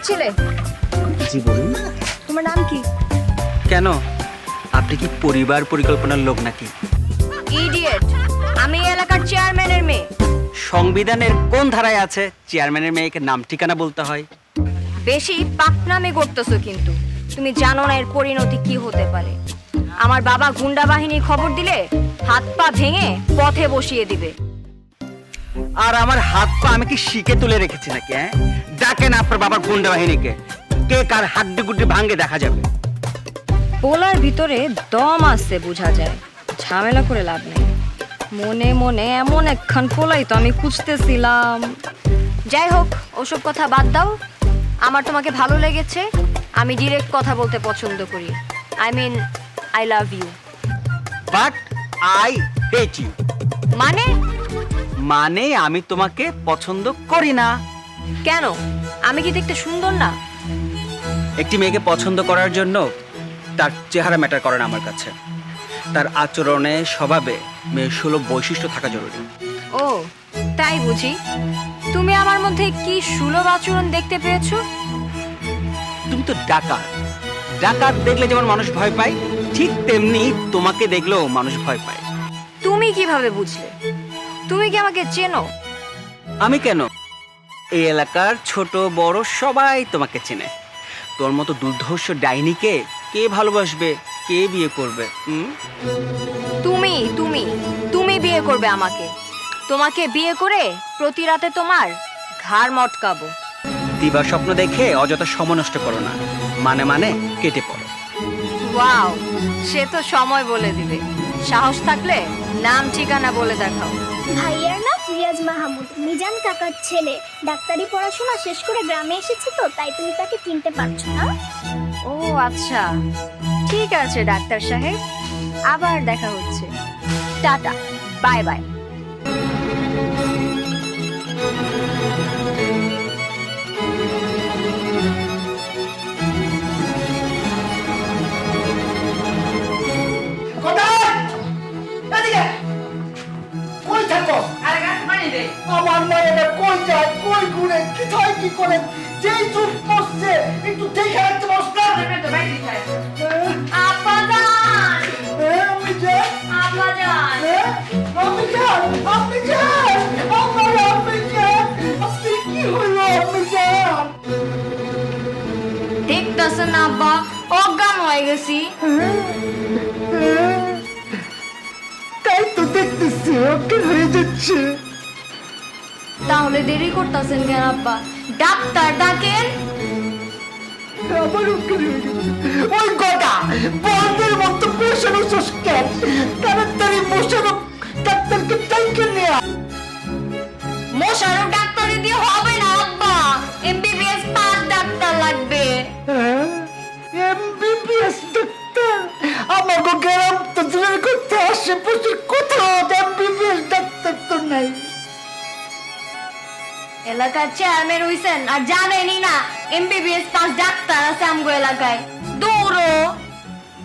ছিলে? জি বলুন। তোমার নাম কি? কেন, আপনি কি পরিবার পরিকল্পনার লোক নাকি? ইডিয়েট, আমি এই এলাকার চেয়ারম্যানের মেয়ে। সংবিধানের কোন ধারায় আছে চেয়ারম্যানের মেয়েকে নাম ঠিকানা বলতে হয়? বেশি পাকনামি করতেছো কিন্তু। তুমি জানো না এর পরিণতি কি হতে পারে। আমার বাবা গুন্ডা বাহিনীর খবর দিলে হাত পা ভেঙে পথে বসিয়ে দিবে। আর আমার হাত পা আমি কি শিকে তুলে রেখেছি নাকি? ডাকেন আপনার বাবার গুন্ডা বাহিনীকে, কে কার হাড্ডি গুড্ডি ভাঙে দেখা যাবে। পোলার ভিতরে দম আছে বোঝা যায়, ঝামেলা করে লাভ নেই। মনে মনে এমন একখান পোলাই তো আমি খুঁজতেছিলাম। যাই হোক, ওসব কথা বাদ দাও। আমার তোমাকে ভালো লেগেছে। আমি ডিরেক্ট কথা বলতে পছন্দ করি। I mean, I love you. But I hate you. মানে? মানে আমি তোমাকে পছন্দ করি না। কেন? আমি কি দেখতে সুন্দর না? একটি মেয়েকে পছন্দ করার জন্য তার চেহারা ম্যাটার করে না আমার কাছে। তার আচরণে, স্বভাবে মেয়ের সুলভ বৈশিষ্ট্য থাকা জরুরি। ও তাই বুঝি? তুমি আমার মধ্যে কি সুলভ আচরণ দেখতে পেয়েছো? তুমি তো ডাকাত। ডাকাত দেখলে যেমন মানুষ ভয় পায়, ঠিক তেমনি তোমাকে দেখলেও মানুষ ভয় পায়। তুমি কিভাবে বুঝলে? তুমি কি আমাকে চেনো? আমি কেন, এই এলাকার ছোট বড় সবাই তোমাকে চেনে। তোর মতো দুর্ধর্ষ ডাইনিকে কে ভালোবাসবে, কে বিয়ে করবে? তুমি তুমি তুমি বিয়ে করবে আমাকে। তোমাকে বিয়ে করে প্রতি রাতে তোমার ঘাড় মটকাবো। দিবা স্বপ্ন দেখে অযথা সময় নষ্ট করো না, মানে মানে কেটে পড়ো। ওয়াও, সে তো সময় বলে দিবে। সাহস থাকলে নাম ঠিকানা বলে দেখাও। ভাইয়ার নাম রিয়াজ মাহমুদ, মিজান কাকার ছেলে। ডাক্তারি পড়াশোনা শেষ করে গ্রামে এসেছে তো, তাই তুমি তাকে চিনতে পারছো না। ও আচ্ছা, ঠিক আছে ডাক্তার সাহেব, আবার দেখা হচ্ছে। Tata, bye bye. আমার মায়েরা কই যায়, কই ঘুরে, কি হয়, কি করে, যেই চুপ বসছে একটু দেখে রাখতে বস না। আব্বাজান, আমি যাই, আব্বাজান। আমি যাই, আপনি যান, আমার আপনি যান, আপনি কি হলো, আপনি যান। দেখতেছেন না আব্বা, অজ্ঞান হয়ে গেছি। তাই তো দেখতেছি অজ্ঞান হয়ে যাচ্ছে। তাহলে দেরি করতেছেন কেন আব্বা? ডাক্তার ডাকেন। আবার অজ্ঞান হয়ে গেছে। ওই গদা বলদের মতো বসানো কেন? তাড়াতাড়ি বসানো ডাক্তারকে টাইকে নেয়া। মোশারফ ডাক্তারি দিয়ে হবে না আব্বা, এমবিবিএস পাস ডাক্তার লাগবে। MBBS doctor? আমাকে গ্রাম তো দূরের করতে আশেপাশে কোথাও এমবিবিএস ডাক্তার তো নাই। এলাকার চেয়ারম্যান হইছেন আর জানেনই না এমবিবিএস পাস ডাক্তার আছে আমগো এলাকায়? দৌড়ো।